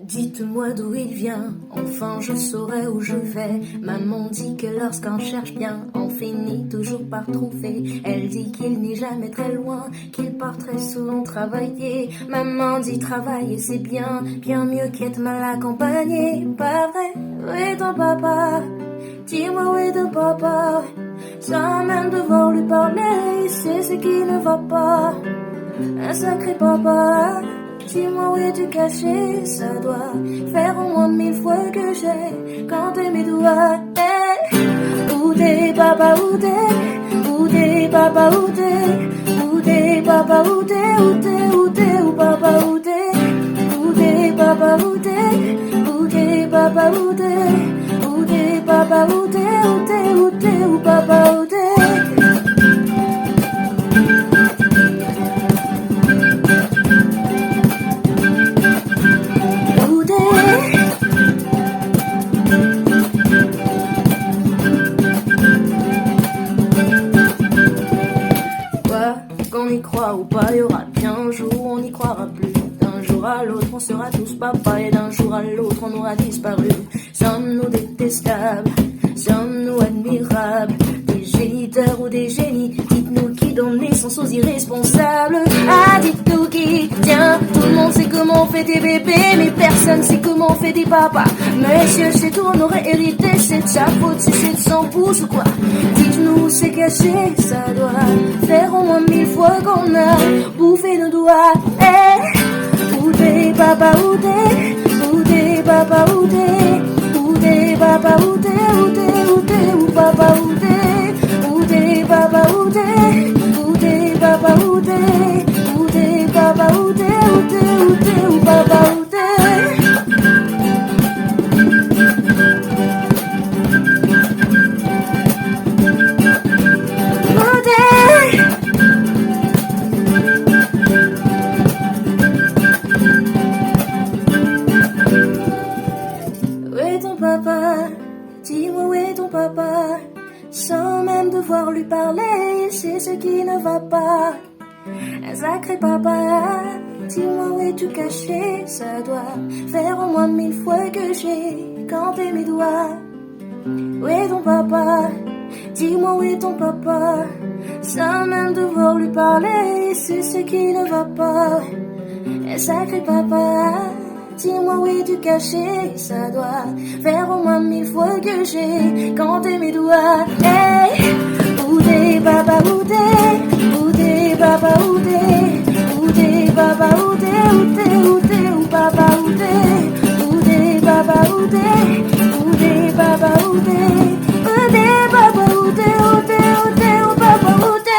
Dites-moi d'où il vient, enfin je saurai où je vais. Maman dit que lorsqu'on cherche bien, on finit toujours par trouver. Elle dit qu'il n'est jamais très loin, qu'il part très souvent travailler. Maman dit travailler c'est bien, bien mieux qu'être mal accompagné. Pas vrai, où est ton papa? Dis-moi où est ton papa? Sans même devoir lui parler, c'est ce qui ne va pas. Un sacré papa, dis-moi où es-tu caché? Ça doit faire au moins 1000 fois que j'ai compté mes doigts. Hey, où t'es papa, où t'es? Où t'es papa, où t'es? Où t'es papa, où t'es? Où t'es, où t'es, où papa, où t'es? Où t'es papa, où t'es? Où t'es papa, où t'es? Où t'es papa, où t'es? Où t'es, où t'es, où papa, où t'es? Qu'on y croit ou pas, il y aura bien un jour où on n'y croira plus. D'un jour à l'autre, on sera tous papa et d'un jour à l'autre, on aura disparu. Sommes-nous détestables? Sommes-nous admirables? Des géniteurs ou des génies? Dites-nous qui donne naissance aux irresponsables. Ah, dites-nous qui? Tiens, tout le monde sait comment on fait des bébés, mais personne sait comment on fait des papas. Monsieur, c'est tout, on aurait hérité, c'est de sa faute si c'est de son pouce ou quoi? Dites-nous où c'est caché, ça doit faire au moins 1000 fois qu'on a bouffé nos doigts. Hey, où t'es papa, où t'es? Où t'es papa, où t'es? Où t'es papa, où t'es? Où t'es, où t'es, où papa, où t'es? Où t'es papa, où t'es? Où t'es papa, où t'es? Où t'es papa, où t'es? Où t'es, où t'es, où papa, où t'es? Dis-moi où est ton papa? Sans même devoir lui parler, c'est ce qui ne va pas. Un sacré papa, dis-moi où es-tu caché? Ça doit faire au moins 1000 fois que j'ai compté mes doigts. Où est ton papa? Dis-moi où est ton papa? Sans même devoir lui parler, c'est ce qui ne va pas. Un sacré papa, dis-moi où es-tu caché? Ça doit faire au moins 1000 fois que j'ai compté mes doigts. Hey, où t'es papa, où t'es? Où t'es papa, où t'es? Où t'es papa, où t'es? Où t'es, où t'es, où papa, où t'es? Où t'es papa, où t'es? Où t'es papa, où t'es? Où t'es papa, où t'es? Où t'es, où t'es, où papa, où t'es?